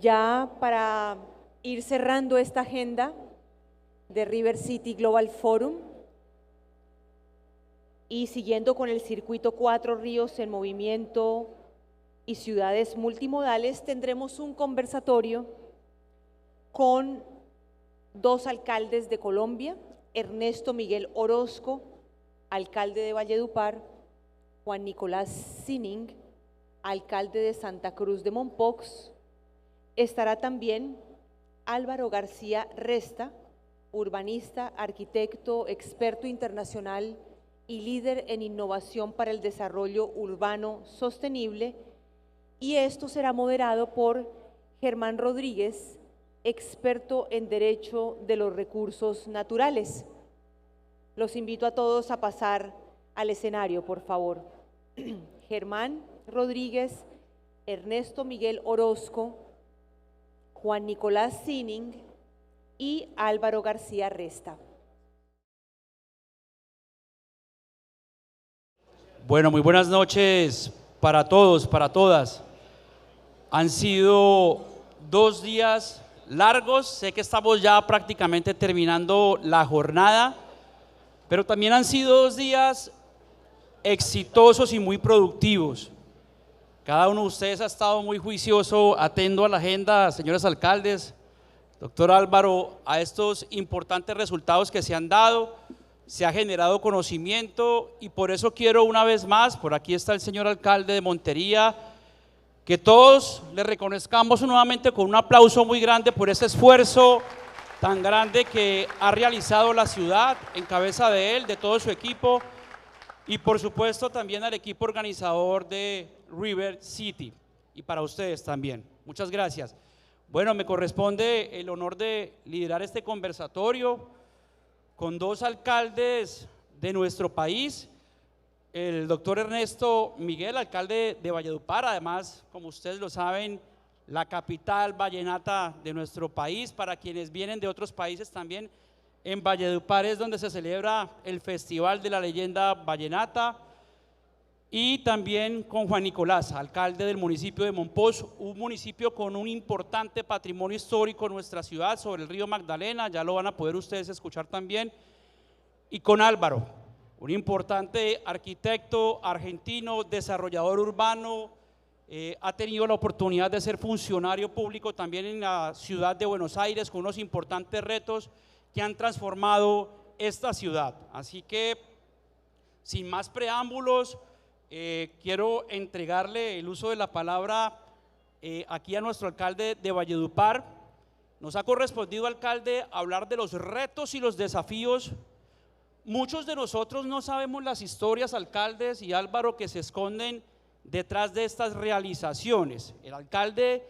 Ya para ir cerrando esta agenda de River City Global Forum y siguiendo con el circuito Cuatro Ríos en Movimiento y Ciudades Multimodales, tendremos un conversatorio con dos alcaldes de Colombia, Ernesto Miguel Orozco, alcalde de Valledupar, Juan Nicolás Sinning, alcalde de Santa Cruz de Mompox. Estará también Álvaro García Resta, urbanista, arquitecto, experto internacional y líder en innovación para el desarrollo urbano sostenible, y esto será moderado por Germán Rodríguez, experto en Derecho de los Recursos Naturales. Los invito a todos a pasar al escenario, por favor. Germán Rodríguez, Ernesto Miguel Orozco, Juan Nicolás Sinning y Álvaro García Resta. Bueno, muy buenas noches para todos, para todas. Han sido 2 días largos, sé que estamos ya prácticamente terminando la jornada, pero también han sido 2 días exitosos y muy productivos. Cada uno de ustedes ha estado muy juicioso, atento a la agenda, señores alcaldes, doctor Álvaro, a estos importantes resultados que se han dado. Se ha generado conocimiento y por eso quiero una vez más, por aquí está el señor alcalde de Montería, que todos le reconozcamos nuevamente con un aplauso muy grande por ese esfuerzo tan grande que ha realizado la ciudad en cabeza de él, de todo su equipo, y por supuesto también al equipo organizador de River City y para ustedes también. Muchas gracias. Bueno, me corresponde el honor de liderar este conversatorio con 2 alcaldes de nuestro país, el doctor Ernesto Miguel, alcalde de Valledupar, además, como ustedes lo saben, la capital vallenata de nuestro país. Para quienes vienen de otros países también, en Valledupar es donde se celebra el Festival de la Leyenda Vallenata. Y también con Juan Nicolás, alcalde del municipio de Mompox, un municipio con un importante patrimonio histórico en nuestra ciudad, sobre el río Magdalena, ya lo van a poder ustedes escuchar también. Y con Álvaro, un importante arquitecto argentino, desarrollador urbano, ha tenido la oportunidad de ser funcionario público también en la ciudad de Buenos Aires, con unos importantes retos que han transformado esta ciudad. Así que, sin más preámbulos, quiero entregarle el uso de la palabra aquí a nuestro alcalde de Valledupar. Nos ha correspondido, alcalde, hablar de los retos y los desafíos. Muchos de nosotros no sabemos las historias, alcaldes y Álvaro, que se esconden detrás de estas realizaciones. El alcalde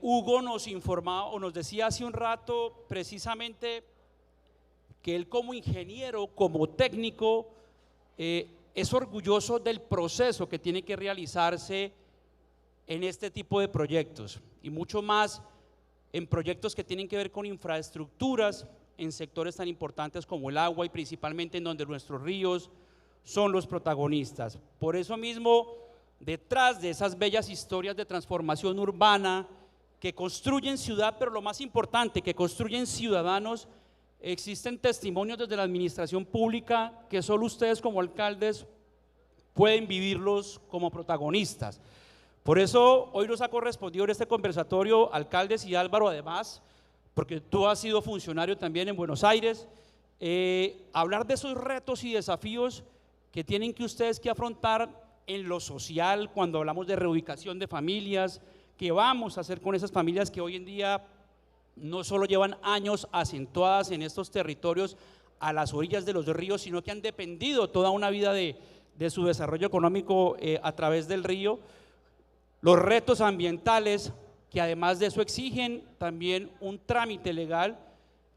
Hugo nos informaba o nos decía hace un rato precisamente que él, como ingeniero, como técnico, es orgulloso del proceso que tiene que realizarse en este tipo de proyectos y mucho más en proyectos que tienen que ver con infraestructuras en sectores tan importantes como el agua y principalmente en donde nuestros ríos son los protagonistas. Por eso mismo, detrás de esas bellas historias de transformación urbana que construyen ciudad, pero lo más importante, que construyen ciudadanos, existen testimonios desde la administración pública que solo ustedes como alcaldes pueden vivirlos como protagonistas. Por eso hoy nos ha correspondido en este conversatorio, alcaldes y Álvaro, además, porque tú has sido funcionario también en Buenos Aires, hablar de esos retos y desafíos que tienen que ustedes que afrontar en lo social, cuando hablamos de reubicación de familias, qué vamos a hacer con esas familias que hoy en día no solo llevan años acentuadas en estos territorios a las orillas de los ríos, sino que han dependido toda una vida de su desarrollo económico a través del río. Los retos ambientales, que además de eso exigen también un trámite legal,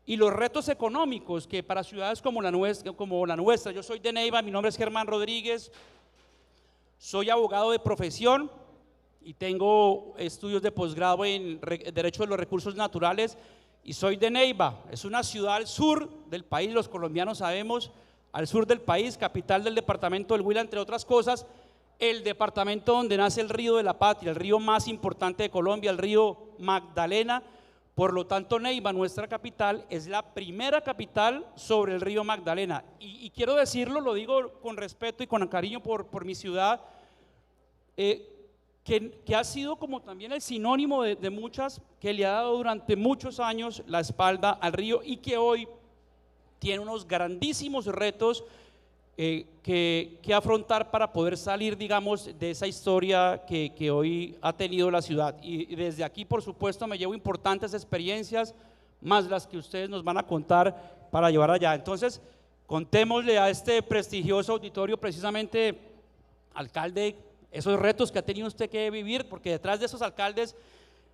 y los retos económicos que para ciudades como la nuestra. Yo soy de Neiva, mi nombre es Germán Rodríguez, soy abogado de profesión y tengo estudios de posgrado en Derecho de los Recursos Naturales y soy de Neiva. Es una ciudad al sur del país, los colombianos sabemos, al sur del país, capital del departamento del Huila, entre otras cosas, el departamento donde nace el río de la patria, el río más importante de Colombia, el río Magdalena. Por lo tanto, Neiva, nuestra capital, es la primera capital sobre el río Magdalena. Y quiero decirlo, lo digo con respeto y con cariño por mi ciudad, que ha sido como también el sinónimo de muchas, que le ha dado durante muchos años la espalda al río y que hoy tiene unos grandísimos retos que afrontar para poder salir, digamos, de esa historia que hoy ha tenido la ciudad. Y desde aquí, por supuesto, me llevo importantes experiencias, más las que ustedes nos van a contar para llevar allá. Entonces, contémosle a este prestigioso auditorio, precisamente, alcalde, esos retos que ha tenido usted que vivir, porque detrás de esos alcaldes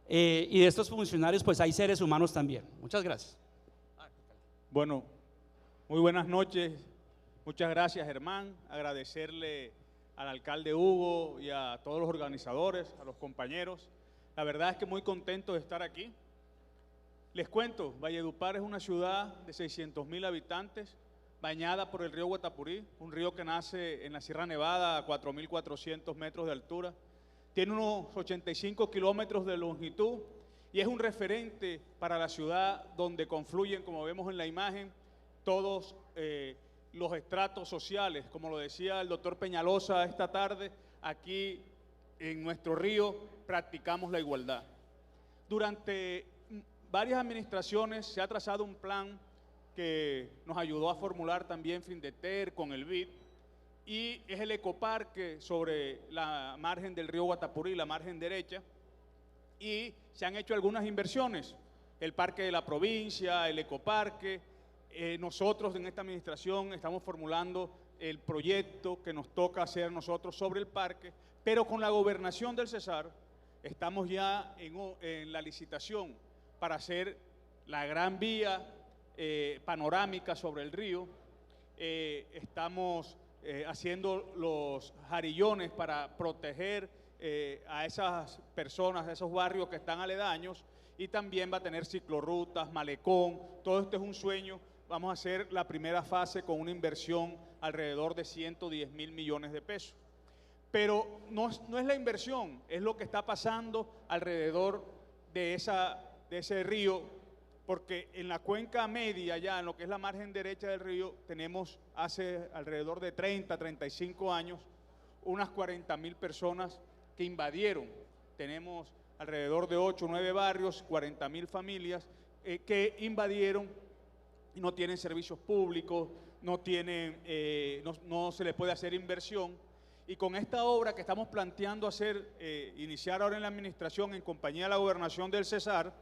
y de estos funcionarios, pues hay seres humanos también. Muchas gracias. Bueno, muy buenas noches. Muchas gracias, Germán. Agradecerle al alcalde Hugo y a todos los organizadores, a los compañeros. La verdad es que muy contento de estar aquí. Les cuento, Valledupar es una ciudad de 600.000 habitantes, bañada por el río Guatapurí, un río que nace en la Sierra Nevada a 4.400 metros de altura. Tiene unos 85 kilómetros de longitud y es un referente para la ciudad donde confluyen, como vemos en la imagen, todos los estratos sociales. Como lo decía el doctor Peñalosa esta tarde, aquí en nuestro río practicamos la igualdad. Durante varias administraciones se ha trazado un plan que nos ayudó a formular también Findeter con el BID, y es el ecoparque sobre la margen del río Guatapurí, la margen derecha, y se han hecho algunas inversiones, el parque de la provincia, el ecoparque. Nosotros en esta administración estamos formulando el proyecto que nos toca hacer nosotros sobre el parque, pero con la gobernación del Cesar estamos ya en la licitación para hacer la gran vía panorámica sobre el río. Estamos haciendo los jarillones para proteger a esas personas, a esos barrios que están aledaños, y también va a tener ciclorrutas, malecón. Todo esto es un sueño. Vamos a hacer la primera fase con una inversión alrededor de 110.000 millones de pesos. Pero no es la inversión, es lo que está pasando alrededor de ese río, porque en la cuenca media, ya en lo que es la margen derecha del río, tenemos hace alrededor de 30, 35 años, unas 40.000 personas que invadieron. Tenemos alrededor de 8 o 9 barrios, 40.000 familias que invadieron y no tienen servicios públicos, no se les puede hacer inversión. Y con esta obra que estamos planteando iniciar ahora en la administración en compañía de la gobernación del Cesar,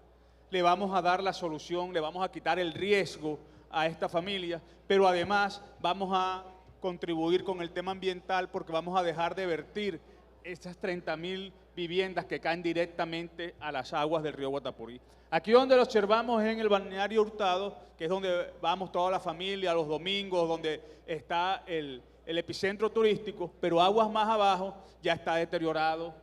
le vamos a dar la solución, le vamos a quitar el riesgo a esta familia, pero además vamos a contribuir con el tema ambiental, porque vamos a dejar de vertir estas 30.000 viviendas que caen directamente a las aguas del río Guatapurí. Aquí donde lo observamos es en el balneario Hurtado, que es donde vamos toda la familia los domingos, donde está el epicentro turístico, pero aguas más abajo ya está deteriorado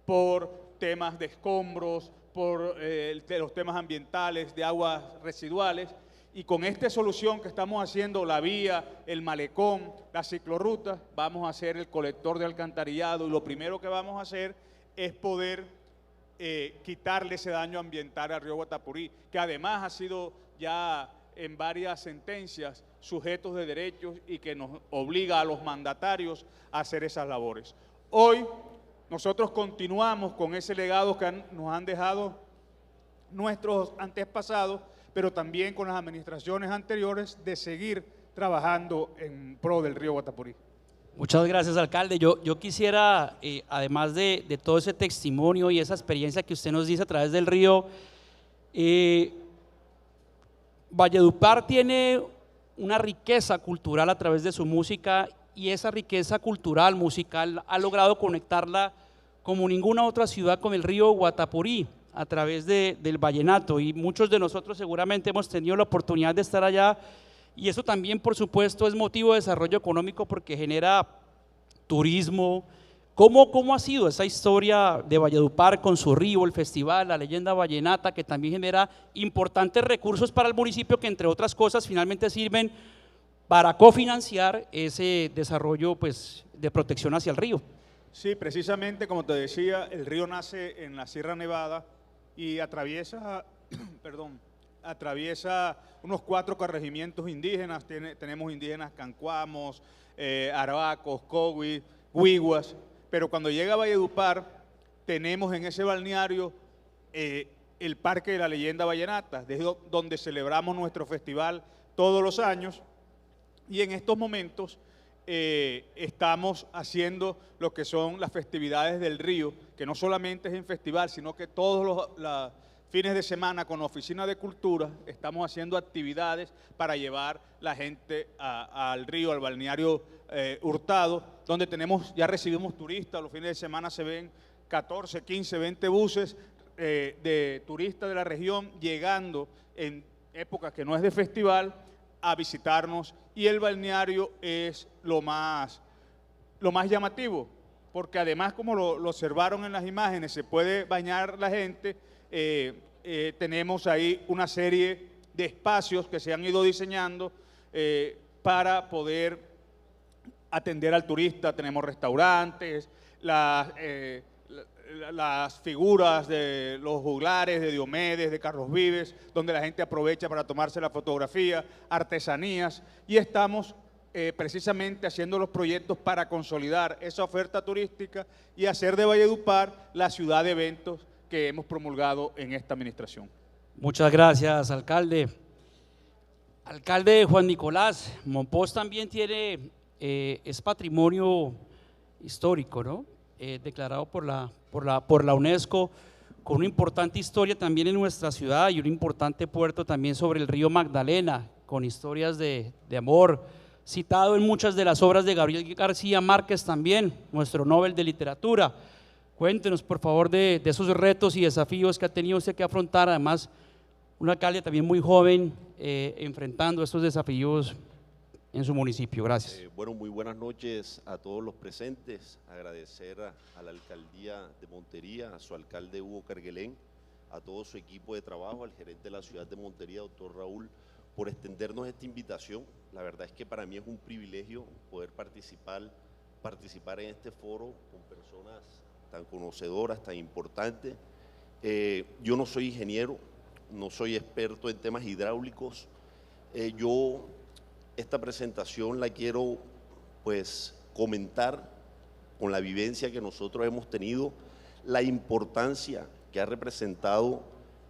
por temas de escombros, por los temas ambientales, de aguas residuales. Y con esta solución que estamos haciendo, la vía, el malecón, la ciclorruta, vamos a hacer el colector de alcantarillado, y lo primero que vamos a hacer es poder quitarle ese daño ambiental al río Guatapurí, que además ha sido ya en varias sentencias sujetos de derechos y que nos obliga a los mandatarios a hacer esas labores. Hoy nosotros continuamos con ese legado que nos han dejado nuestros antepasados, pero también con las administraciones anteriores, de seguir trabajando en pro del río Guatapurí. Muchas gracias, alcalde. Yo quisiera, además de todo ese testimonio y esa experiencia que usted nos dice a través del río, Valledupar tiene una riqueza cultural a través de su música, y esa riqueza cultural, musical, ha logrado conectarla como ninguna otra ciudad con el río Guatapurí a través del vallenato, y muchos de nosotros seguramente hemos tenido la oportunidad de estar allá, y eso también, por supuesto, es motivo de desarrollo económico porque genera turismo. ¿Cómo ha sido esa historia de Valledupar con su río, el festival, la leyenda vallenata, que también genera importantes recursos para el municipio, que entre otras cosas finalmente sirven para cofinanciar ese desarrollo, pues, de protección hacia el río? Sí, precisamente como te decía, el río nace en la Sierra Nevada y atraviesa, perdón, atraviesa unos 4 corregimientos indígenas. Tenemos indígenas cancuamos, arabacos, cowi, huiguas, pero cuando llega a Valledupar, tenemos en ese balneario el Parque de la Leyenda Vallenata, desde donde celebramos nuestro festival todos los años, y en estos momentos estamos haciendo lo que son las festividades del río, que no solamente es en festival, sino que todos los fines de semana con la Oficina de Cultura estamos haciendo actividades para llevar la gente al río, al balneario Hurtado, donde ya recibimos turistas. Los fines de semana se ven 14, 15, 20 buses de turistas de la región llegando en épocas que no es de festival a visitarnos, y el balneario es lo más llamativo, porque además, como lo observaron en las imágenes, se puede bañar la gente. Tenemos ahí una serie de espacios que se han ido diseñando para poder atender al turista. Tenemos restaurantes, las figuras de los juglares, de Diomedes, de Carlos Vives, donde la gente aprovecha para tomarse la fotografía, artesanías, y estamos precisamente haciendo los proyectos para consolidar esa oferta turística y hacer de Valledupar la ciudad de eventos que hemos promulgado en esta administración. Muchas gracias, alcalde. Alcalde Juan Nicolás, Mompox también es patrimonio histórico, ¿no? Declarado por la UNESCO, con una importante historia también en nuestra ciudad y un importante puerto también sobre el río Magdalena, con historias de amor, citado en muchas de las obras de Gabriel García Márquez también, nuestro Nobel de Literatura. Cuéntenos, por favor, de esos retos y desafíos que ha tenido usted que afrontar, además un alcalde también muy joven, enfrentando estos desafíos en su municipio. Gracias. Bueno, muy buenas noches a todos los presentes. Agradecer a la alcaldía de Montería, a su alcalde Hugo Kerguelen, a todo su equipo de trabajo, al gerente de la ciudad de Montería, doctor Raúl, por extendernos esta invitación. La verdad es que para mí es un privilegio poder participar en este foro con personas tan conocedoras, tan importantes. Yo no soy ingeniero, no soy experto en temas hidráulicos. Esta presentación la quiero pues comentar con la vivencia que nosotros hemos tenido, la importancia que ha representado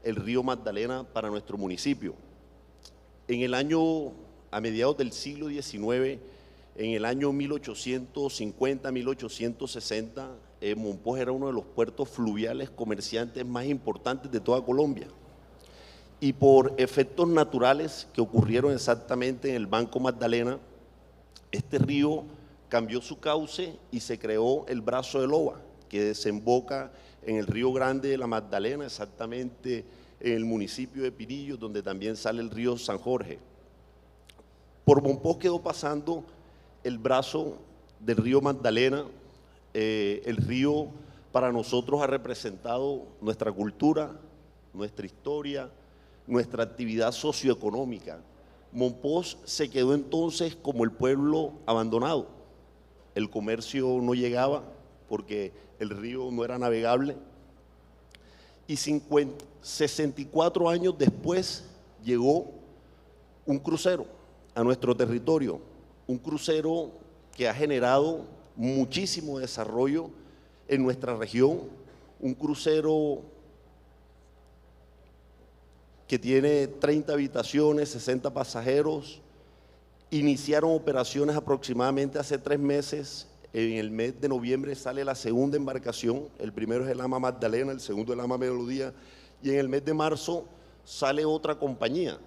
el río Magdalena para nuestro municipio. A mediados del siglo XIX, en el año 1850, 1860, Mompox era uno de los puertos fluviales comerciantes más importantes de toda Colombia. Y por efectos naturales que ocurrieron exactamente en el Banco Magdalena, este río cambió su cauce y se creó el brazo de Loba, que desemboca en el río Grande de la Magdalena, exactamente en el municipio de Pinillos, donde también sale el río San Jorge. Por Mompox quedó pasando el brazo del río Magdalena. El río para nosotros ha representado nuestra cultura, nuestra historia, nuestra actividad socioeconómica. Mompox se quedó entonces como el pueblo abandonado. El comercio no llegaba porque el río no era navegable. Y 64 años después llegó un crucero a nuestro territorio, un crucero que ha generado muchísimo desarrollo en nuestra región, un crucero que tiene 30 habitaciones, 60 pasajeros. Iniciaron operaciones aproximadamente hace 3 meses. En el mes de noviembre sale la segunda embarcación. El primero es el Ama Magdalena, el segundo el Ama Melodía, y en el mes de marzo sale otra compañía.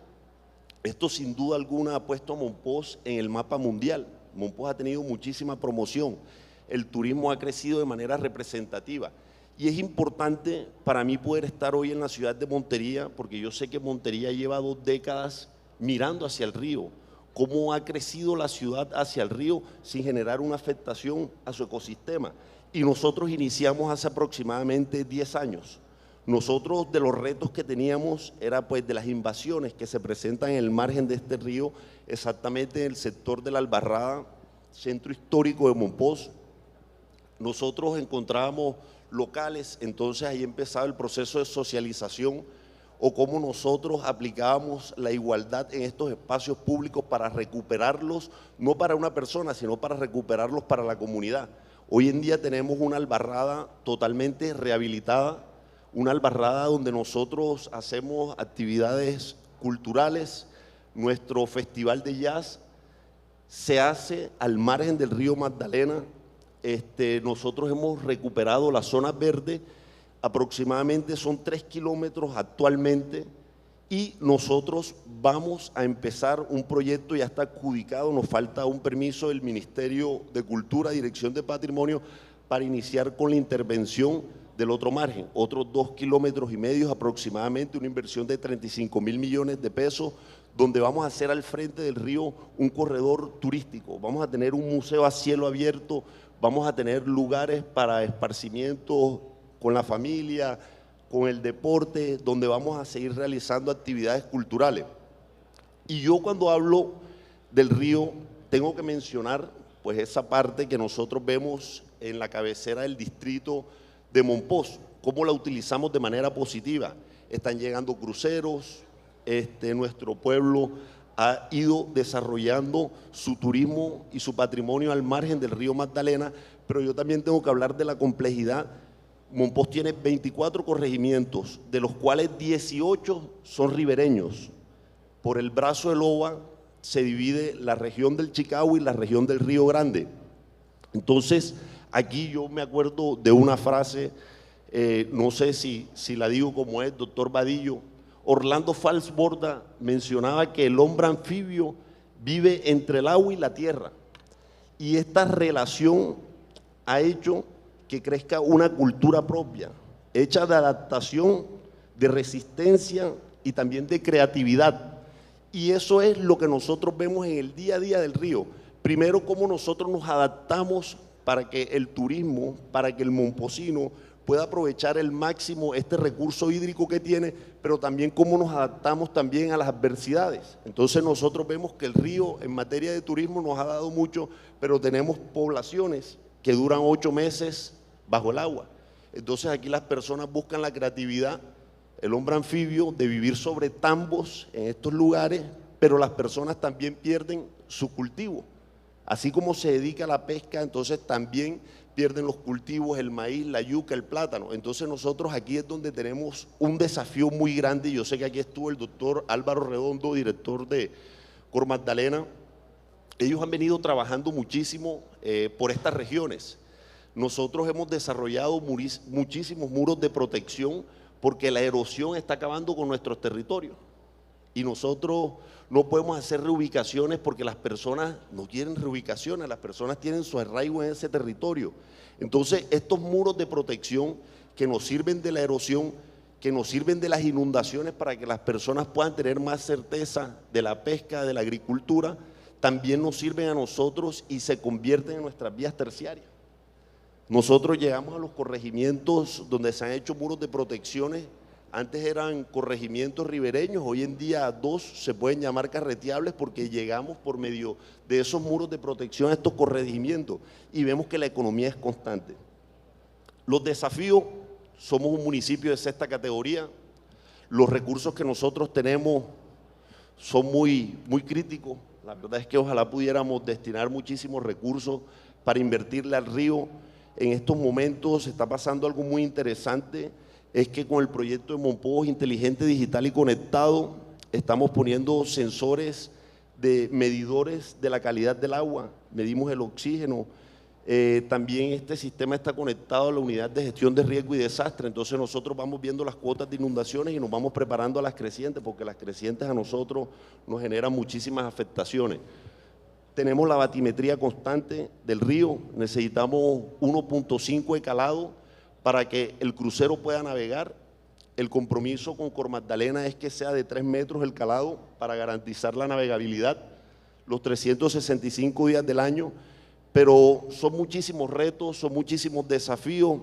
Esto sin duda alguna ha puesto a Mompox en el mapa mundial. Mompox ha tenido muchísima promoción. El turismo ha crecido de manera representativa. Y es importante para mí poder estar hoy en la ciudad de Montería, porque yo sé que Montería lleva 2 décadas mirando hacia el río, cómo ha crecido la ciudad hacia el río sin generar una afectación a su ecosistema. Y nosotros iniciamos hace aproximadamente 10 años. Nosotros, de los retos que teníamos era pues de las invasiones que se presentan en el margen de este río, exactamente en el sector de la Albarrada, centro histórico de Mompox. nosotros encontrábamos locales, entonces ahí empezaba el proceso de socialización o cómo nosotros aplicábamos la igualdad en estos espacios públicos para recuperarlos, no para una persona, sino para recuperarlos para la comunidad. Hoy en día tenemos una albarrada totalmente rehabilitada, una albarrada donde nosotros hacemos actividades culturales. Nuestro festival de jazz se hace al margen del río Magdalena. Nosotros hemos recuperado la zona verde, aproximadamente son 3 kilómetros actualmente, y nosotros vamos a empezar un proyecto, ya está adjudicado, nos falta un permiso del Ministerio de Cultura, Dirección de Patrimonio, para iniciar con la intervención del otro margen, otros 2,5 kilómetros aproximadamente, una inversión de 35.000 millones de pesos, donde vamos a hacer al frente del río un corredor turístico, vamos a tener un museo a cielo abierto, vamos a tener lugares para esparcimiento con la familia, con el deporte, donde vamos a seguir realizando actividades culturales. Y yo cuando hablo del río tengo que mencionar pues esa parte que nosotros vemos en la cabecera del distrito de Mompox, cómo la utilizamos de manera positiva. Están llegando cruceros, nuestro pueblo ha ido desarrollando su turismo y su patrimonio al margen del río Magdalena, pero yo también tengo que hablar de la complejidad. Mompox tiene 24 corregimientos, de los cuales 18 son ribereños. Por el brazo del Oba se divide la región del Chicagua y la región del Río Grande. Entonces, aquí yo me acuerdo de una frase, no sé si la digo como es, doctor Vadillo. Orlando Falsborda mencionaba que el hombre anfibio vive entre el agua y la tierra, y esta relación ha hecho que crezca una cultura propia, hecha de adaptación, de resistencia y también de creatividad. Y eso es lo que nosotros vemos en el día a día del río. Primero, cómo nosotros nos adaptamos para que el turismo, para que el mompocino pueda aprovechar el máximo este recurso hídrico que tiene, pero también cómo nos adaptamos también a las adversidades. Entonces nosotros vemos que el río en materia de turismo nos ha dado mucho, pero tenemos poblaciones que duran 8 meses bajo el agua. Entonces aquí las personas buscan la creatividad, el hombre anfibio, de vivir sobre tambos en estos lugares, pero las personas también pierden su cultivo. Así como se dedica a la pesca, entonces también pierden los cultivos, el maíz, la yuca, el plátano. Entonces nosotros aquí es donde tenemos un desafío muy grande. Yo sé que aquí estuvo el doctor Álvaro Redondo, director de Cor Magdalena. Ellos han venido trabajando muchísimo por estas regiones. Nosotros hemos desarrollado muchísimos muros de protección porque la erosión está acabando con nuestros territorios. Y nosotros no podemos hacer reubicaciones porque las personas no quieren reubicaciones, las personas tienen su arraigo en ese territorio. Entonces, estos muros de protección que nos sirven de la erosión, que nos sirven de las inundaciones para que las personas puedan tener más certeza de la pesca, de la agricultura, también nos sirven a nosotros y se convierten en nuestras vías terciarias. Nosotros llegamos a los corregimientos donde se han hecho muros de protecciones. Antes eran corregimientos ribereños, hoy en día 2 se pueden llamar carreteables porque llegamos por medio de esos muros de protección a estos corregimientos y vemos que la economía es constante. Los desafíos: somos un municipio de 6ª categoría, los recursos que nosotros tenemos son muy críticos. La verdad es que ojalá pudiéramos destinar muchísimos recursos para invertirle al río. En estos momentos está pasando algo muy interesante, es que con el proyecto de Mompox inteligente, digital y conectado, estamos poniendo sensores de medidores de la calidad del agua, medimos el oxígeno, también este sistema está conectado a la unidad de gestión de riesgo y desastre. Entonces nosotros vamos viendo las cuotas de inundaciones y nos vamos preparando a las crecientes, porque las crecientes a nosotros nos generan muchísimas afectaciones. Tenemos la batimetría constante del río, necesitamos 1.5 de calado para que el crucero pueda navegar. El compromiso con Cor Magdalena es que sea de 3 metros el calado para garantizar la navegabilidad los 365 días del año, pero son muchísimos retos, son muchísimos desafíos,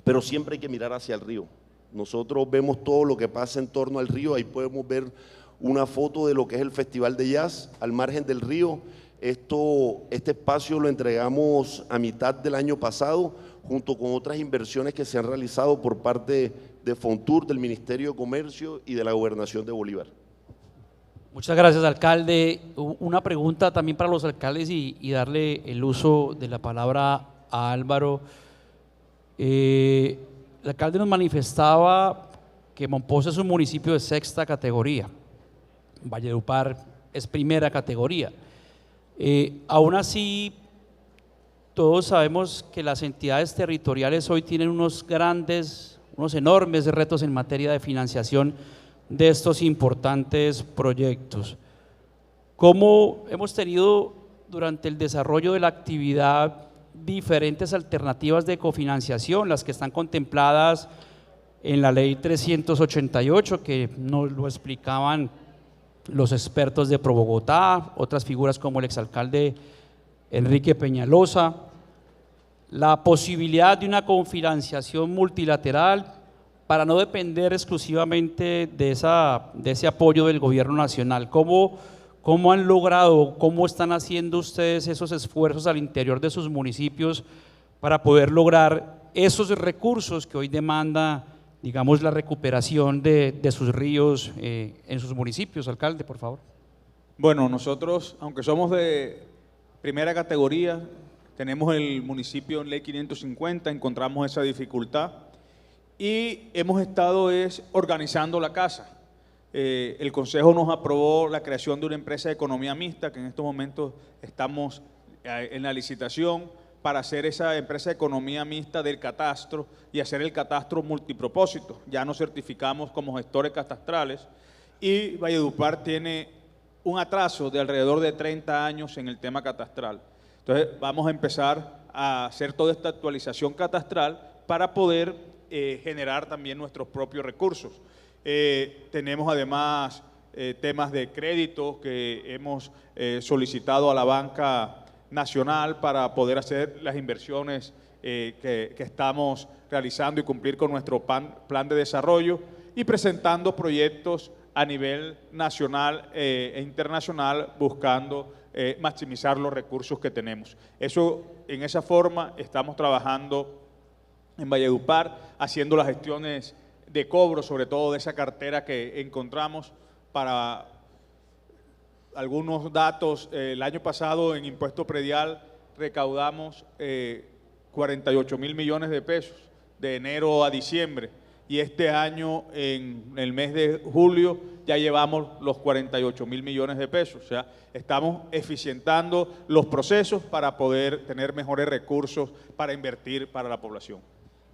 pero siempre hay que mirar hacia el río. Nosotros vemos todo lo que pasa en torno al río, ahí podemos ver una foto de lo que es el Festival de Jazz al margen del río. Este espacio lo entregamos a mitad del año pasado, junto con otras inversiones que se han realizado por parte de Fontur, del Ministerio de Comercio y de la Gobernación de Bolívar. Muchas gracias, alcalde. Una pregunta también para los alcaldes y darle el uso de la palabra a Álvaro. El alcalde nos manifestaba que Mompox es un municipio de 6ª categoría, Valledupar es 1ª categoría. Aún así, todos sabemos que las entidades territoriales hoy tienen unos enormes retos en materia de financiación de estos importantes proyectos. ¿Cómo hemos tenido durante el desarrollo de la actividad diferentes alternativas de cofinanciación, las que están contempladas en la ley 388, que nos lo explicaban los expertos de ProBogotá, otras figuras como el exalcalde Enrique Peñalosa, la posibilidad de una cofinanciación multilateral para no depender exclusivamente de ese apoyo del gobierno nacional? ¿Cómo han logrado, cómo están haciendo ustedes esos esfuerzos al interior de sus municipios para poder lograr esos recursos que hoy demanda, digamos, la recuperación de sus ríos en sus municipios? Alcalde, por favor. Bueno, nosotros, aunque somos de 1ª categoría, tenemos el municipio en ley 550, encontramos esa dificultad y hemos estado organizando la casa. El Consejo nos aprobó la creación de una empresa de economía mixta, que en estos momentos estamos en la licitación para hacer esa empresa de economía mixta del catastro y hacer el catastro multipropósito. Ya nos certificamos como gestores catastrales y Valledupar tiene un atraso de alrededor de 30 años en el tema catastral. Entonces vamos a empezar a hacer toda esta actualización catastral para poder generar también nuestros propios recursos. Tenemos además temas de crédito que hemos solicitado a la banca nacional para poder hacer las inversiones que estamos realizando y cumplir con nuestro plan de desarrollo y presentando proyectos a nivel nacional e internacional buscando maximizar los recursos que tenemos. En esa forma estamos trabajando en Valledupar, haciendo las gestiones de cobro, sobre todo de esa cartera que encontramos. Para algunos datos, el año pasado en impuesto predial recaudamos 48.000 millones de pesos de enero a diciembre y este año en el mes de julio ya llevamos los 48.000 millones de pesos. O sea, estamos eficientando los procesos para poder tener mejores recursos para invertir para la población.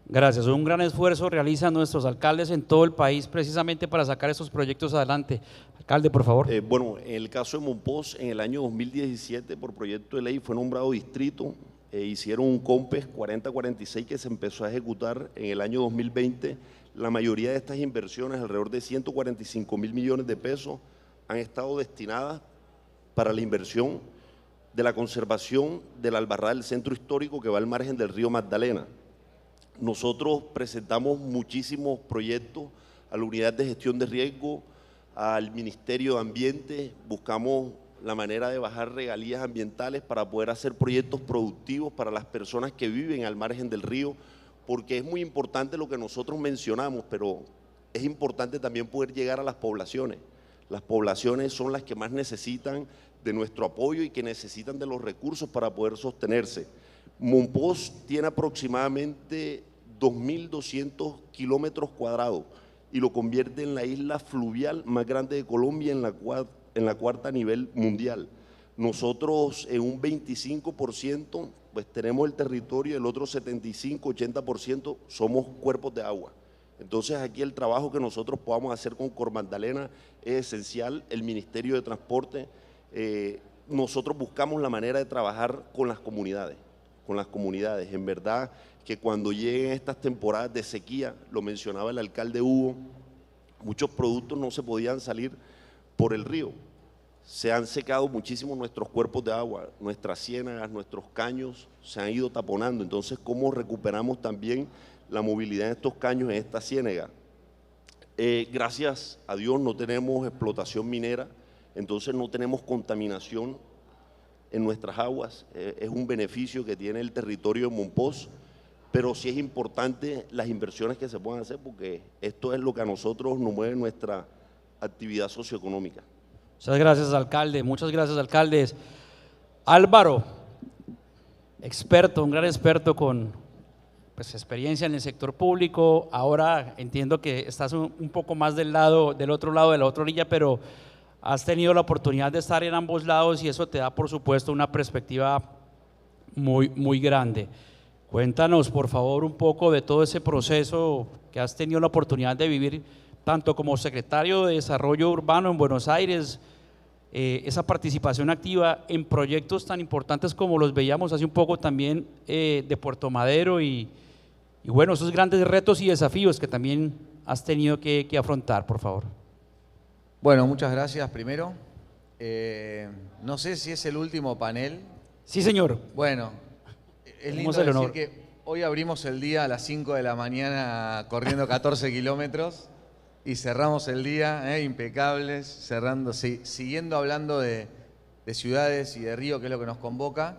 Gracias, un gran esfuerzo realizan nuestros alcaldes en todo el país precisamente para sacar estos proyectos adelante. Alcalde, por favor. Bueno, en el caso de Mompox, en el año 2017, por proyecto de ley, fue nombrado distrito, hicieron un COMPES 4046 que se empezó a ejecutar en el año 2020. La mayoría de estas inversiones, alrededor de 145.000 millones de pesos, han estado destinadas para la inversión de la conservación de la albarrada del centro histórico que va al margen del río Magdalena. Nosotros presentamos muchísimos proyectos a la Unidad de Gestión de Riesgo, al Ministerio de Ambiente, buscamos la manera de bajar regalías ambientales para poder hacer proyectos productivos para las personas que viven al margen del río, porque es muy importante lo que nosotros mencionamos, pero es importante también poder llegar a las poblaciones. Las poblaciones son las que más necesitan de nuestro apoyo y que necesitan de los recursos para poder sostenerse. Mompox tiene aproximadamente 2.200 kilómetros cuadrados y lo convierte en la isla fluvial más grande de Colombia, en la cuarta a nivel mundial. Nosotros en un 25% pues tenemos el territorio, el otro 75-80% somos cuerpos de agua. Entonces aquí el trabajo que nosotros podamos hacer con Cormagdalena es esencial. El Ministerio de Transporte, nosotros buscamos la manera de trabajar con las comunidades. En verdad que cuando lleguen estas temporadas de sequía, lo mencionaba el alcalde Hugo, muchos productos no se podían salir por el río. Se han secado muchísimo nuestros cuerpos de agua, nuestras ciénagas, nuestros caños se han ido taponando. Entonces, ¿cómo recuperamos también la movilidad de estos caños en esta ciénaga? Gracias a Dios no tenemos explotación minera, entonces no tenemos contaminación en nuestras aguas, es un beneficio que tiene el territorio de Mompox, pero sí es importante las inversiones que se puedan hacer porque esto es lo que a nosotros nos mueve nuestra actividad socioeconómica. Muchas gracias, alcalde. Muchas gracias, alcaldes. Álvaro, experto, un gran experto con pues, experiencia en el sector público. Ahora entiendo que estás un poco más del otro lado de la otra orilla, pero has tenido la oportunidad de estar en ambos lados y eso te da, por supuesto, una perspectiva muy grande. Cuéntanos, por favor, un poco de todo ese proceso que has tenido la oportunidad de vivir, tanto como secretario de Desarrollo Urbano en Buenos Aires, esa participación activa en proyectos tan importantes como los veíamos hace un poco también de Puerto Madero y bueno, esos grandes retos y desafíos que también has tenido que afrontar, por favor. Bueno, muchas gracias primero. No sé si es el último panel. Sí, señor. Bueno, es lindo decir que hoy abrimos el día a las 5 de la mañana corriendo 14 kilómetros y cerramos el día impecables, siguiendo hablando de ciudades y de Río, que es lo que nos convoca.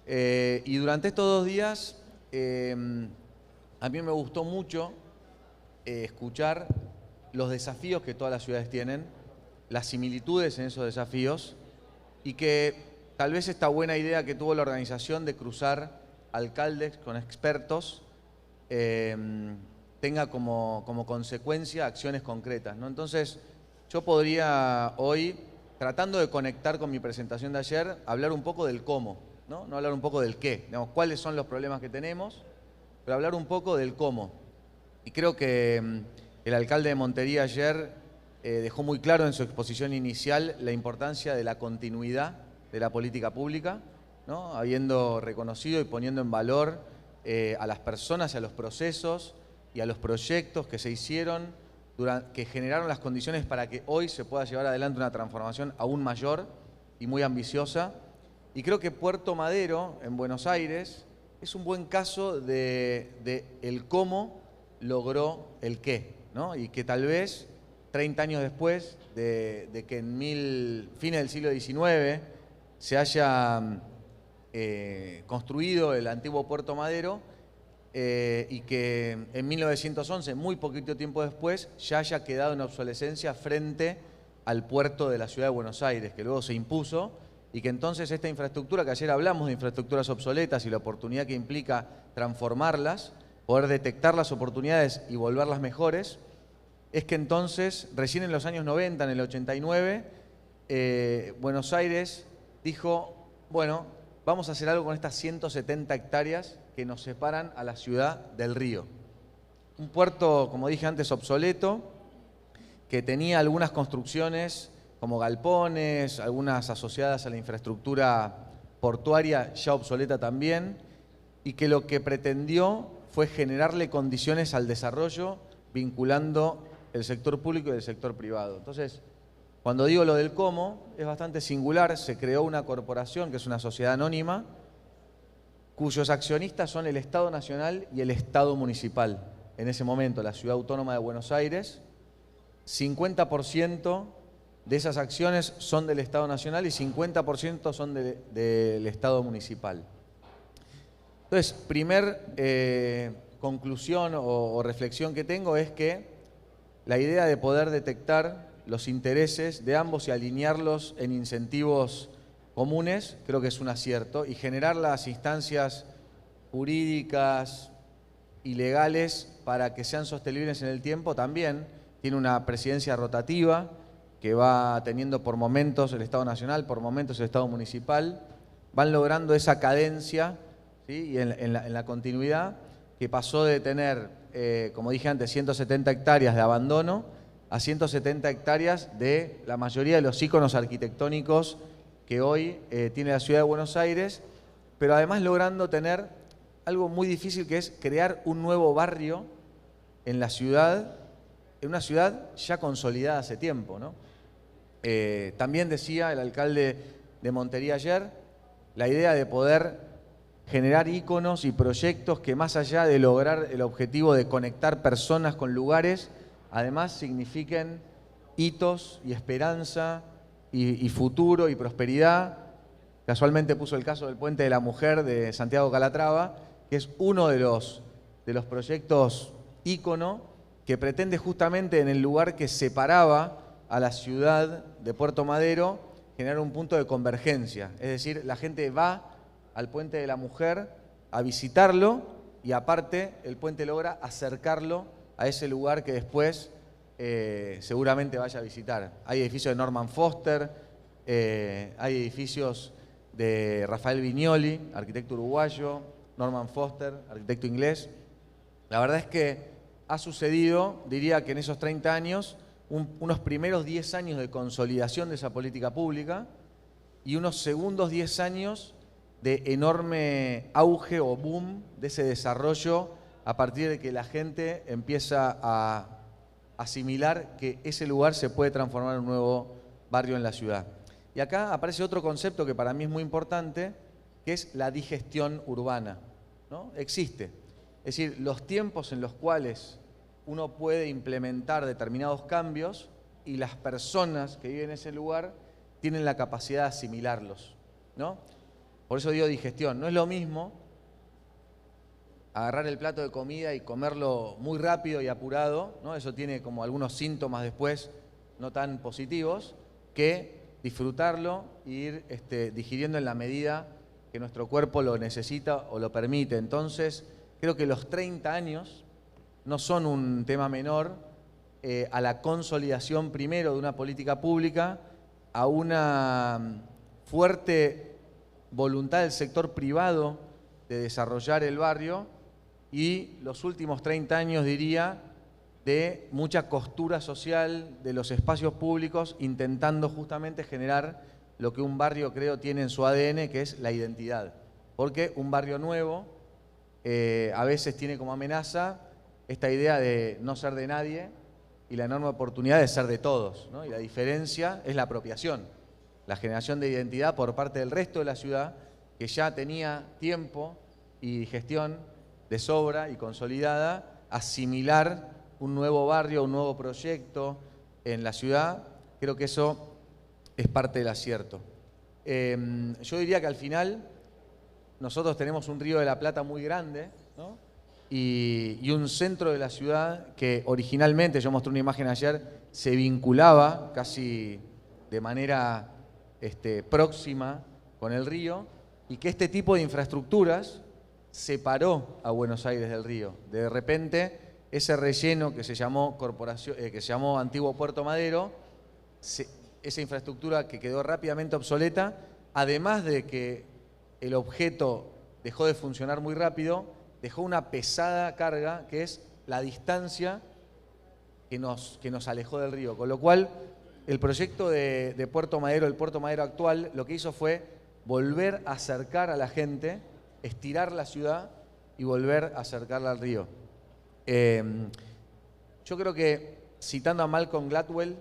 Y durante estos 2 días a mí me gustó mucho escuchar los desafíos que todas las ciudades tienen, las similitudes en esos desafíos y que tal vez esta buena idea que tuvo la organización de cruzar alcaldes con expertos tenga como consecuencia acciones concretas, ¿no? Entonces, yo podría hoy, tratando de conectar con mi presentación de ayer, hablar un poco del cómo, ¿no? No hablar un poco del qué, digamos, cuáles son los problemas que tenemos, pero hablar un poco del cómo. Y creo que el alcalde de Montería ayer dejó muy claro en su exposición inicial la importancia de la continuidad de la política pública, ¿no? Habiendo reconocido y poniendo en valor a las personas y a los procesos y a los proyectos que se hicieron, que generaron las condiciones para que hoy se pueda llevar adelante una transformación aún mayor y muy ambiciosa. Y creo que Puerto Madero, en Buenos Aires, es un buen caso de el cómo logró el qué, ¿no? Y que tal vez 30 años después de que en fines del siglo XIX se haya construido el antiguo Puerto Madero y que en 1911, muy poquito tiempo después, ya haya quedado en obsolescencia frente al puerto de la ciudad de Buenos Aires, que luego se impuso, y que entonces esta infraestructura, que ayer hablamos de infraestructuras obsoletas y la oportunidad que implica transformarlas, poder detectar las oportunidades y volverlas mejores, es que entonces, recién en los años 90, en el 89, Buenos Aires dijo, bueno, vamos a hacer algo con estas 170 hectáreas que nos separan a la ciudad del río. Un puerto, como dije antes, obsoleto, que tenía algunas construcciones como galpones, algunas asociadas a la infraestructura portuaria ya obsoleta también, y que lo que pretendió fue generarle condiciones al desarrollo vinculando el sector público y el sector privado. Entonces, cuando digo lo del cómo, es bastante singular. Se creó una corporación que es una sociedad anónima, cuyos accionistas son el Estado Nacional y el Estado Municipal. En ese momento, la Ciudad Autónoma de Buenos Aires, 50% de esas acciones son del Estado Nacional y 50% son del Estado Municipal. Entonces, primer conclusión o reflexión que tengo es que la idea de poder detectar los intereses de ambos y alinearlos en incentivos comunes, creo que es un acierto, y generar las instancias jurídicas y legales para que sean sostenibles en el tiempo también. Tiene una presidencia rotativa que va teniendo por momentos el Estado Nacional, por momentos el Estado Municipal, van logrando esa cadencia, ¿sí? Y en la continuidad, que pasó de tener, como dije antes, 170 hectáreas de abandono a 170 hectáreas de la mayoría de los íconos arquitectónicos que hoy tiene la ciudad de Buenos Aires, pero además logrando tener algo muy difícil, que es crear un nuevo barrio en la ciudad, en una ciudad ya consolidada hace tiempo, ¿no? También decía el alcalde de Montería ayer, la idea de poder generar íconos y proyectos que, más allá de lograr el objetivo de conectar personas con lugares, además signifiquen hitos y esperanza y futuro y prosperidad Casualmente puso el caso del Puente de la Mujer de Santiago Calatrava, que es uno de los proyectos ícono que pretende justamente en el lugar que separaba a la ciudad de Puerto Madero generar un punto de convergencia. Es decir, la gente va al Puente de la Mujer a visitarlo y aparte el puente logra acercarlo a ese lugar que después seguramente vaya a visitar. Hay edificios de Norman Foster, hay edificios de Rafael Viñoli, arquitecto uruguayo, Norman Foster, arquitecto inglés. La verdad es que ha sucedido, diría que en esos 30 años, unos primeros 10 años de consolidación de esa política pública y unos segundos 10 años de enorme auge o boom de ese desarrollo a partir de que la gente empieza a asimilar que ese lugar se puede transformar en un nuevo barrio en la ciudad. Y acá aparece otro concepto que para mí es muy importante, que es la digestión urbana, ¿no? Existe. Es decir, los tiempos en los cuales uno puede implementar determinados cambios y las personas que viven en ese lugar tienen la capacidad de asimilarlos, ¿no? Por eso digo digestión. No es lo mismo agarrar el plato de comida y comerlo muy rápido y apurado, ¿no? Eso tiene como algunos síntomas después no tan positivos, que disfrutarlo e ir digiriendo en la medida que nuestro cuerpo lo necesita o lo permite. Entonces, creo que los 30 años no son un tema menor a la consolidación primero de una política pública, a una fuerte voluntad del sector privado de desarrollar el barrio y los últimos 30 años, diría, de mucha costura social de los espacios públicos intentando justamente generar lo que un barrio, creo, tiene en su ADN, que es la identidad. Porque un barrio nuevo a veces tiene como amenaza esta idea de no ser de nadie y la enorme oportunidad de ser de todos, ¿no? Y la diferencia es la apropiación, la generación de identidad por parte del resto de la ciudad, que ya tenía tiempo y digestión de sobra y consolidada, asimilar un nuevo barrio, un nuevo proyecto en la ciudad. Creo que eso es parte del acierto. Yo diría que al final nosotros tenemos un Río de la Plata muy grande, ¿no? y un centro de la ciudad que originalmente, yo mostré una imagen ayer, se vinculaba casi de manera próxima con el río, y que este tipo de infraestructuras separó a Buenos Aires del río. De repente, ese relleno que se llamó Antiguo Puerto Madero, esa infraestructura que quedó rápidamente obsoleta, además de que el objeto dejó de funcionar muy rápido, dejó una pesada carga que es la distancia que nos alejó del río. Con lo cual, el proyecto de Puerto Madero, el Puerto Madero actual, lo que hizo fue volver a acercar a la gente, estirar la ciudad y volver a acercarla al río. Yo creo que, citando a Malcolm Gladwell,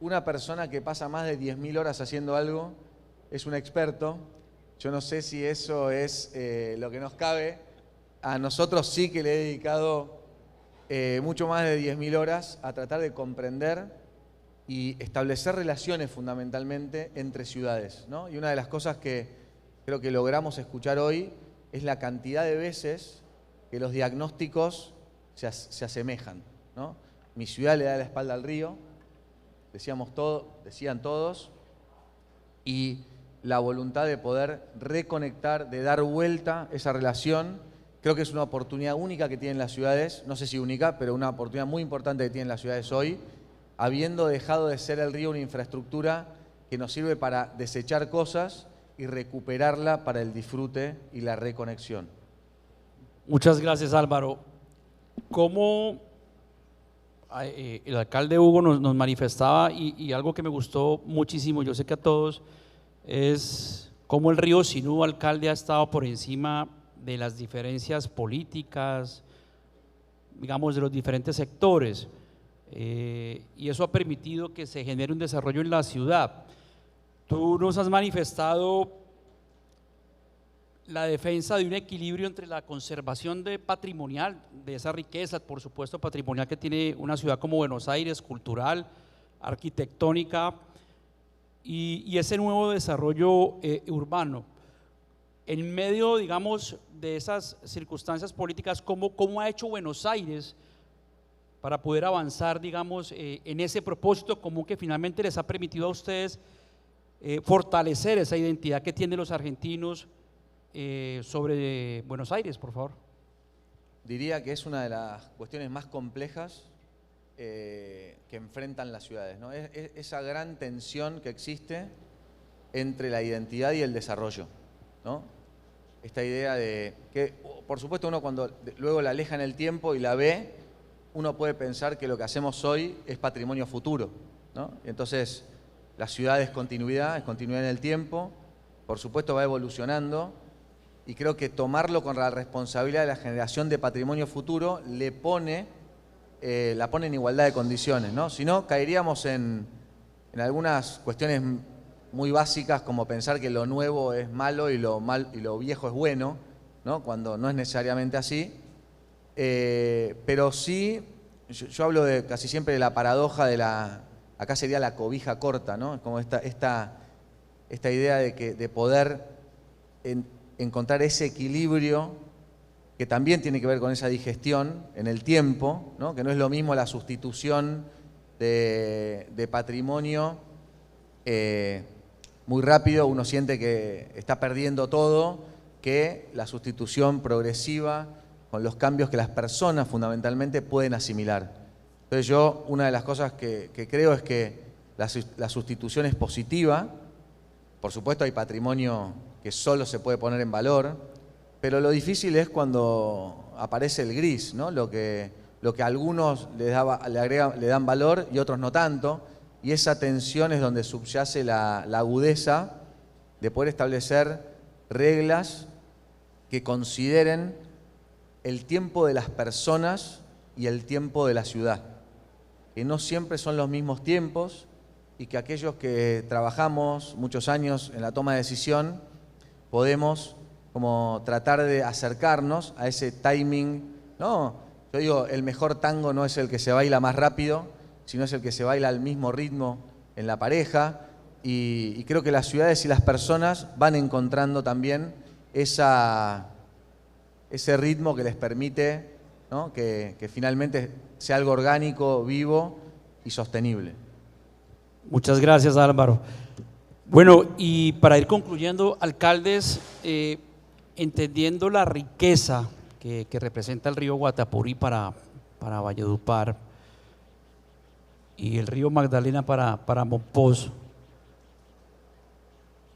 una persona que pasa más de 10.000 horas haciendo algo es un experto. Yo no sé si eso es lo que nos cabe. A nosotros sí que le he dedicado mucho más de 10.000 horas a tratar de comprender y establecer relaciones fundamentalmente entre ciudades, ¿no? Y una de las cosas que creo que logramos escuchar hoy es la cantidad de veces que los diagnósticos se asemejan, ¿no? Mi ciudad le da la espalda al río, decían todos, y la voluntad de poder reconectar, de dar vuelta esa relación, creo que es una oportunidad única que tienen las ciudades, no sé si única, pero una oportunidad muy importante que tienen las ciudades hoy, habiendo dejado de ser el río una infraestructura que nos sirve para desechar cosas y recuperarla para el disfrute y la reconexión. Muchas gracias, Álvaro. ¿Cómo el alcalde Hugo nos manifestaba y algo que me gustó muchísimo, yo sé que a todos, es cómo el río Sinú, alcalde, ha estado por encima de las diferencias políticas, digamos, de los diferentes sectores, y eso ha permitido que se genere un desarrollo en la ciudad. Tú nos has manifestado la defensa de un equilibrio entre la conservación patrimonial de esa riqueza, por supuesto patrimonial que tiene una ciudad como Buenos Aires, cultural, arquitectónica, y ese nuevo desarrollo urbano. En medio, digamos, de esas circunstancias políticas, ¿cómo ha hecho Buenos Aires para poder avanzar, digamos, en ese propósito común que finalmente les ha permitido a ustedes fortalecer esa identidad que tienen los argentinos sobre Buenos Aires, por favor? Diría que es una de las cuestiones más complejas que enfrentan las ciudades, ¿no? Esa gran tensión que existe entre la identidad y el desarrollo, ¿no? Esta idea de que, por supuesto, uno cuando luego la aleja en el tiempo y la ve, uno puede pensar que lo que hacemos hoy es patrimonio futuro, ¿no? Y entonces, la ciudad es continuidad en el tiempo, por supuesto va evolucionando, y creo que tomarlo con la responsabilidad de la generación de patrimonio futuro la pone en igualdad de condiciones, ¿no? Si no, caeríamos en algunas cuestiones muy básicas, como pensar que lo nuevo es malo y lo viejo es bueno, ¿no? Cuando no es necesariamente así. Pero sí, yo hablo casi siempre de la paradoja acá sería la cobija corta, ¿no? Como esta idea de poder encontrar ese equilibrio que también tiene que ver con esa digestión en el tiempo, ¿no? Que no es lo mismo la sustitución de patrimonio muy rápido, uno siente que está perdiendo todo, que la sustitución progresiva con los cambios que las personas fundamentalmente pueden asimilar. Entonces una de las cosas que creo es que la sustitución es positiva. Por supuesto hay patrimonio que solo se puede poner en valor, pero lo difícil es cuando aparece el gris, ¿no? Lo que a algunos le dan valor y otros no tanto, y esa tensión es donde subyace la agudeza de poder establecer reglas que consideren el tiempo de las personas y el tiempo de la ciudad, que no siempre son los mismos tiempos, y que aquellos que trabajamos muchos años en la toma de decisión podemos como tratar de acercarnos a ese timing, ¿no? Yo digo, el mejor tango no es el que se baila más rápido, sino es el que se baila al mismo ritmo en la pareja, y creo que las ciudades y las personas van encontrando también ese ritmo que les permite, ¿no? que finalmente sea algo orgánico, vivo y sostenible. Muchas gracias, Álvaro. Bueno, y para ir concluyendo, alcaldes, entendiendo la riqueza que representa el río Guatapurí para Valledupar y el río Magdalena para Mompox,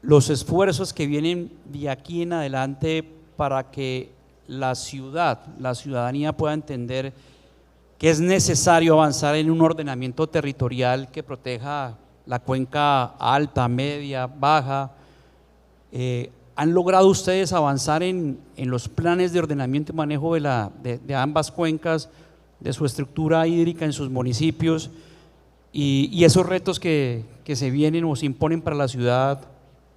los esfuerzos que vienen de aquí en adelante para que la ciudadanía pueda entender que es necesario avanzar en un ordenamiento territorial que proteja la cuenca alta, media, baja. ¿Han logrado ustedes avanzar en los planes de ordenamiento y manejo de ambas cuencas, de su estructura hídrica en sus municipios y esos retos que se vienen o se imponen para la ciudad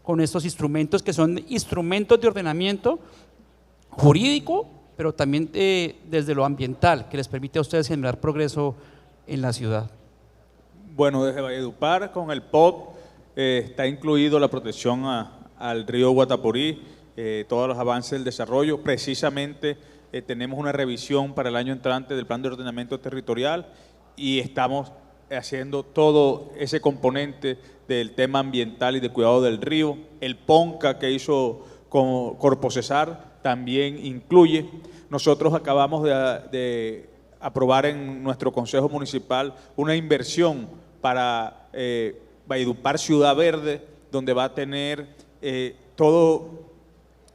con estos instrumentos que son instrumentos de ordenamiento jurídico, pero también desde lo ambiental, que les permite a ustedes generar progreso en la ciudad? Bueno, desde Valledupar con el POT está incluido la protección al río Guatapurí, todos los avances del desarrollo. Precisamente tenemos una revisión para el año entrante del plan de ordenamiento territorial y estamos haciendo todo ese componente del tema ambiental y de cuidado del río. El PONCA que hizo con Corpocesar también incluye. Nosotros acabamos de aprobar en nuestro Consejo Municipal una inversión para Valledupar Ciudad Verde, donde va a tener todo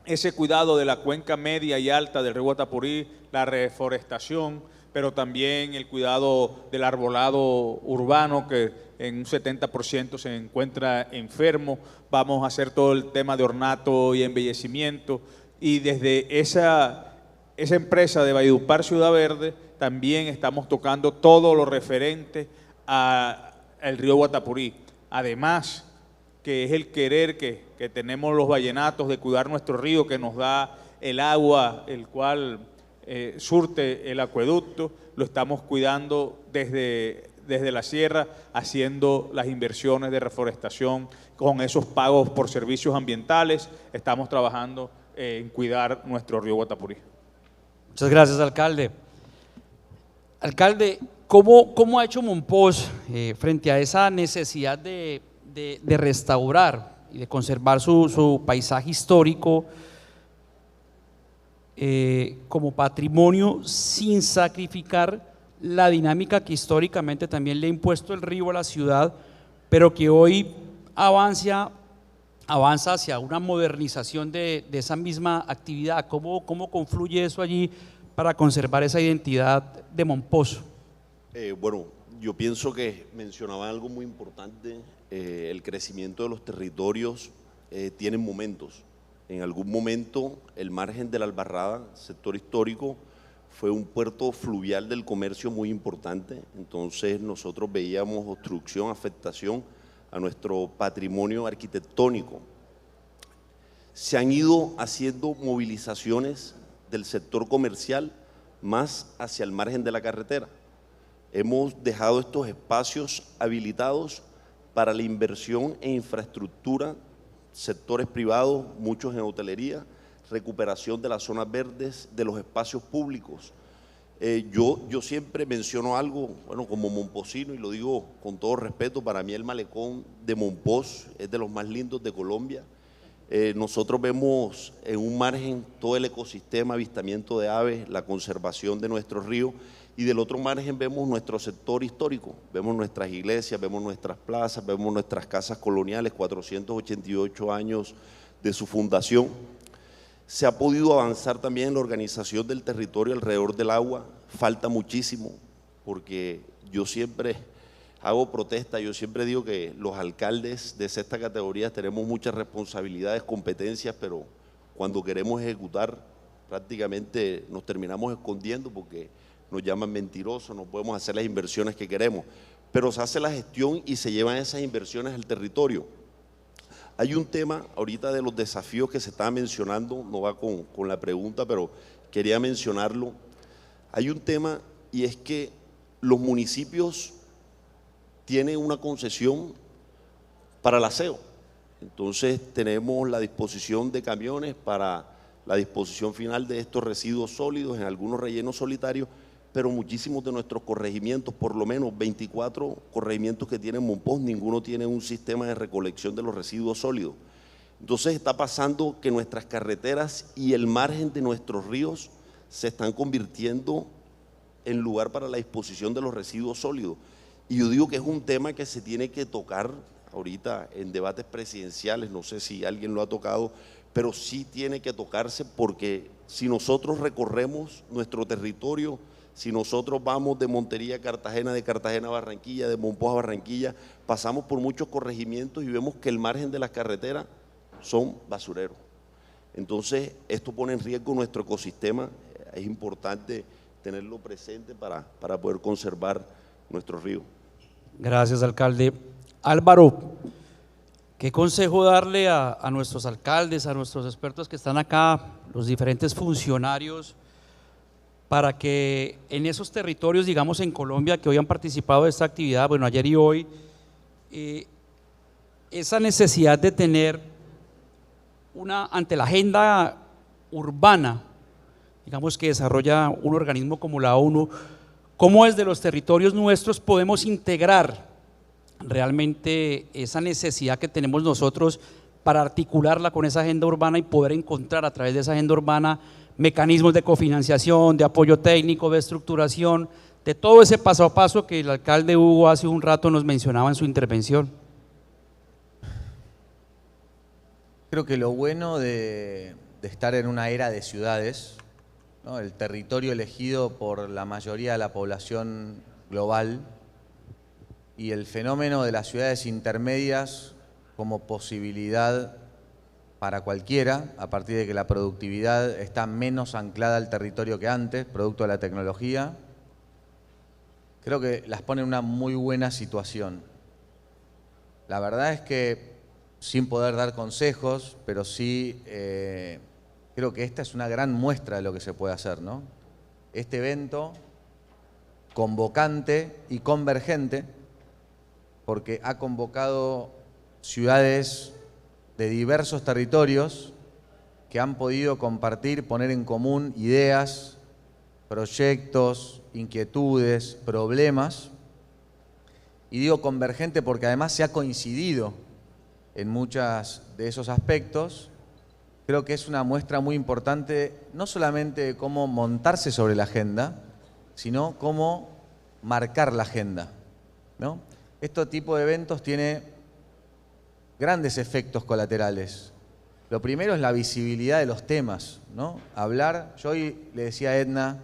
ese cuidado de la cuenca media y alta del río Guatapurí, la reforestación, pero también el cuidado del arbolado urbano, que en un 70% se encuentra enfermo. Vamos a hacer todo el tema de ornato y embellecimiento, y desde esa empresa de Valledupar Ciudad Verde también estamos tocando todo lo referente al río Guatapurí. Además, que es el querer que tenemos los vallenatos de cuidar nuestro río, que nos da el agua, el cual surte el acueducto, lo estamos cuidando desde desde la sierra haciendo las inversiones de reforestación con esos pagos por servicios ambientales. Estamos trabajando en cuidar nuestro río Guatapurí. Muchas gracias, alcalde. Alcalde, ¿cómo ha hecho Mompox frente a esa necesidad de restaurar y de conservar su paisaje histórico como patrimonio sin sacrificar la dinámica que históricamente también le ha impuesto el río a la ciudad, pero que hoy avanza hacia una modernización de esa misma actividad? ¿Cómo confluye eso allí para conservar esa identidad de Mompox? Bueno, yo pienso que mencionaba algo muy importante. El crecimiento de los territorios tiene momentos. En algún momento el margen de la Albarrada, sector histórico, fue un puerto fluvial del comercio muy importante. Entonces nosotros veíamos obstrucción, afectación a nuestro patrimonio arquitectónico. Se han ido haciendo movilizaciones del sector comercial más hacia el margen de la carretera. Hemos dejado estos espacios habilitados para la inversión en infraestructura, sectores privados, muchos en hotelería, recuperación de las zonas verdes, de los espacios públicos. Yo siempre menciono algo, bueno, como momposino, y lo digo con todo respeto, para mí el malecón de Mompox es de los más lindos de Colombia. Nosotros vemos en un margen todo el ecosistema, avistamiento de aves, la conservación de nuestros ríos, y del otro margen vemos nuestro sector histórico, vemos nuestras iglesias, vemos nuestras plazas, vemos nuestras casas coloniales, 488 años de su fundación. Se ha podido avanzar también en la organización del territorio alrededor del agua, falta muchísimo, porque yo siempre hago protesta, yo siempre digo que los alcaldes de sexta categoría tenemos muchas responsabilidades, competencias, pero cuando queremos ejecutar prácticamente nos terminamos escondiendo porque nos llaman mentirosos, no podemos hacer las inversiones que queremos, pero se hace la gestión y se llevan esas inversiones al territorio. Hay un tema ahorita de los desafíos que se estaba mencionando, no va con la pregunta, pero quería mencionarlo. Hay un tema y es que los municipios tienen una concesión para el aseo. Entonces tenemos la disposición de camiones para la disposición final de estos residuos sólidos en algunos rellenos solitarios, pero muchísimos de nuestros corregimientos, por lo menos 24 corregimientos que tienen Mompox, ninguno tiene un sistema de recolección de los residuos sólidos. Entonces está pasando que nuestras carreteras y el margen de nuestros ríos se están convirtiendo en lugar para la disposición de los residuos sólidos. Y yo digo que es un tema que se tiene que tocar ahorita en debates presidenciales, no sé si alguien lo ha tocado, pero sí tiene que tocarse, porque si nosotros recorremos nuestro territorio, si nosotros vamos de Montería a Cartagena, de Cartagena a Barranquilla, de Mompox a Barranquilla, pasamos por muchos corregimientos y vemos que el margen de las carreteras son basureros. Entonces esto pone en riesgo nuestro ecosistema, es importante tenerlo presente para poder conservar nuestro río. Gracias, alcalde. Álvaro, ¿qué consejo darle a nuestros alcaldes, a nuestros expertos que están acá, los diferentes funcionarios, para que en esos territorios, digamos en Colombia, que hoy han participado de esta actividad, bueno, ayer y hoy, esa necesidad de tener ante la agenda urbana, digamos que desarrolla un organismo como la ONU, cómo desde los territorios nuestros podemos integrar realmente esa necesidad que tenemos nosotros para articularla con esa agenda urbana y poder encontrar a través de esa agenda urbana mecanismos de cofinanciación, de apoyo técnico, de estructuración, de todo ese paso a paso que el alcalde Hugo hace un rato nos mencionaba en su intervención. Creo que lo bueno de estar en una era de ciudades, ¿no? El territorio elegido por la mayoría de la población global y el fenómeno de las ciudades intermedias como posibilidad para cualquiera, a partir de que la productividad está menos anclada al territorio que antes, producto de la tecnología, creo que las pone en una muy buena situación. La verdad es que, sin poder dar consejos, pero sí creo que esta es una gran muestra de lo que se puede hacer, ¿no? Este evento convocante y convergente, porque ha convocado ciudades de diversos territorios que han podido compartir, poner en común ideas, proyectos, inquietudes, problemas. Y digo convergente porque además se ha coincidido en muchos de esos aspectos. Creo que es una muestra muy importante, no solamente de cómo montarse sobre la agenda, sino cómo marcar la agenda, ¿no? Este tipo de eventos tiene grandes efectos colaterales. Lo primero es la visibilidad de los temas, ¿no? Hablar, yo hoy le decía a Edna,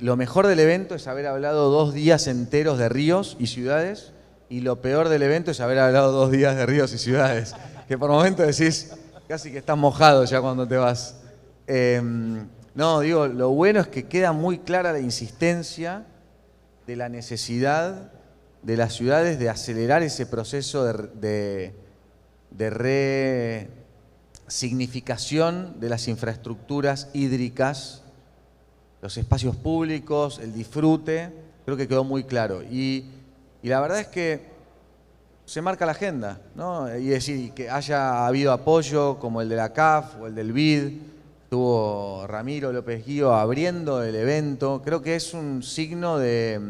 lo mejor del evento es haber hablado 2 días enteros de ríos y ciudades, y lo peor del evento es haber hablado 2 días de ríos y ciudades, que por momentos decís, casi que estás mojado ya cuando te vas. No, digo, lo bueno es que queda muy clara la insistencia de la necesidad de las ciudades de acelerar ese proceso de resignificación de las infraestructuras hídricas, los espacios públicos, el disfrute. Creo que quedó muy claro. Y la verdad es que se marca la agenda, ¿no? Y decir que haya habido apoyo como el de la CAF o el del BID, estuvo Ramiro López Guío abriendo el evento. Creo que es un signo de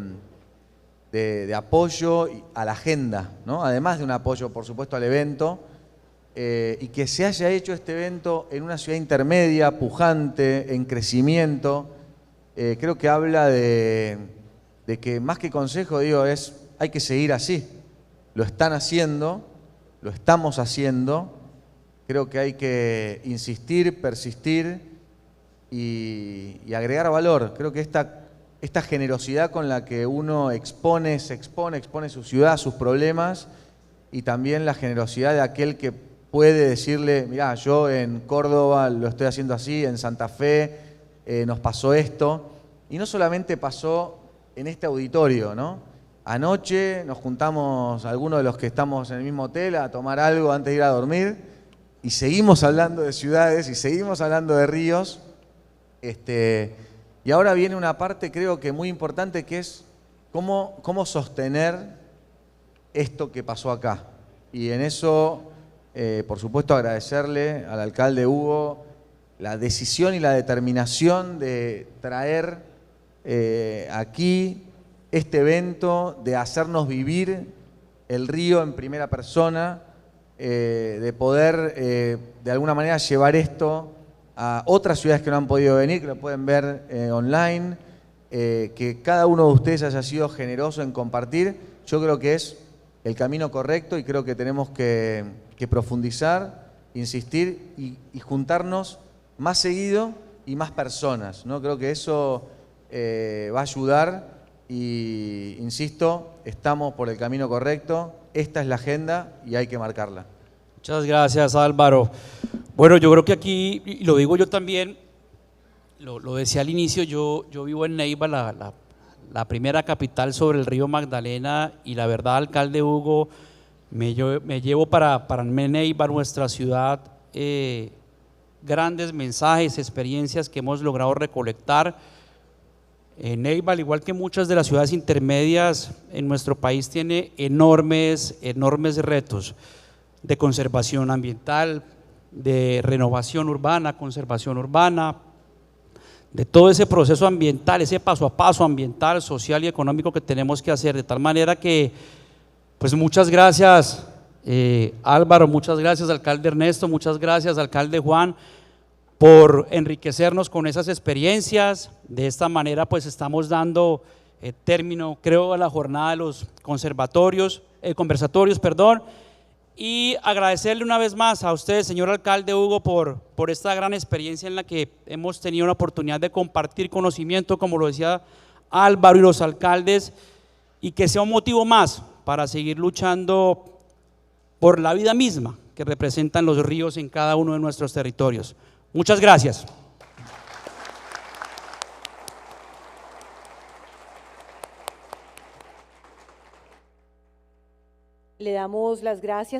apoyo a la agenda, ¿no? Además de un apoyo, por supuesto, al evento, y que se haya hecho este evento en una ciudad intermedia, pujante, en crecimiento, creo que habla de que más que consejo, digo, hay que seguir así. Lo están haciendo, lo estamos haciendo. Creo que hay que insistir, persistir y agregar valor. Creo que esta generosidad con la que uno expone su ciudad, sus problemas, y también la generosidad de aquel que puede decirle, mirá, yo en Córdoba lo estoy haciendo así, en Santa Fe nos pasó esto. Y no solamente pasó en este auditorio, ¿no? Anoche nos juntamos algunos de los que estamos en el mismo hotel a tomar algo antes de ir a dormir y seguimos hablando de ciudades y seguimos hablando de ríos. Y ahora viene una parte, creo que muy importante, que es cómo sostener esto que pasó acá. Y en eso, por supuesto, agradecerle al alcalde Hugo la decisión y la determinación de traer aquí este evento, de hacernos vivir el río en primera persona, de poder de alguna manera llevar esto a otras ciudades que no han podido venir, que lo pueden ver online, que cada uno de ustedes haya sido generoso en compartir. Yo creo que es el camino correcto y creo que tenemos que profundizar, insistir y juntarnos más seguido y más personas, ¿no? Creo que eso va a ayudar y, insisto, estamos por el camino correcto. Esta es la agenda y hay que marcarla. Muchas gracias, Álvaro. Bueno, yo creo que aquí, y lo digo yo también, lo decía al inicio, yo vivo en Neiva, la primera capital sobre el río Magdalena, y la verdad, alcalde Hugo, me llevo para Neiva, nuestra ciudad, grandes mensajes, experiencias que hemos logrado recolectar. Neiva, al igual que muchas de las ciudades intermedias en nuestro país, tiene enormes retos de conservación ambiental, de renovación urbana, conservación urbana, de todo ese proceso ambiental, ese paso a paso ambiental, social y económico que tenemos que hacer, de tal manera que, pues muchas gracias Álvaro, muchas gracias alcalde Ernesto, muchas gracias alcalde Juan, por enriquecernos con esas experiencias. De esta manera pues estamos dando término, creo, a la jornada de los conversatorios, y agradecerle una vez más a usted, señor alcalde Hugo, por esta gran experiencia en la que hemos tenido la oportunidad de compartir conocimiento, como lo decía Álvaro y los alcaldes, y que sea un motivo más para seguir luchando por la vida misma que representan los ríos en cada uno de nuestros territorios. Muchas gracias. Le damos las gracias.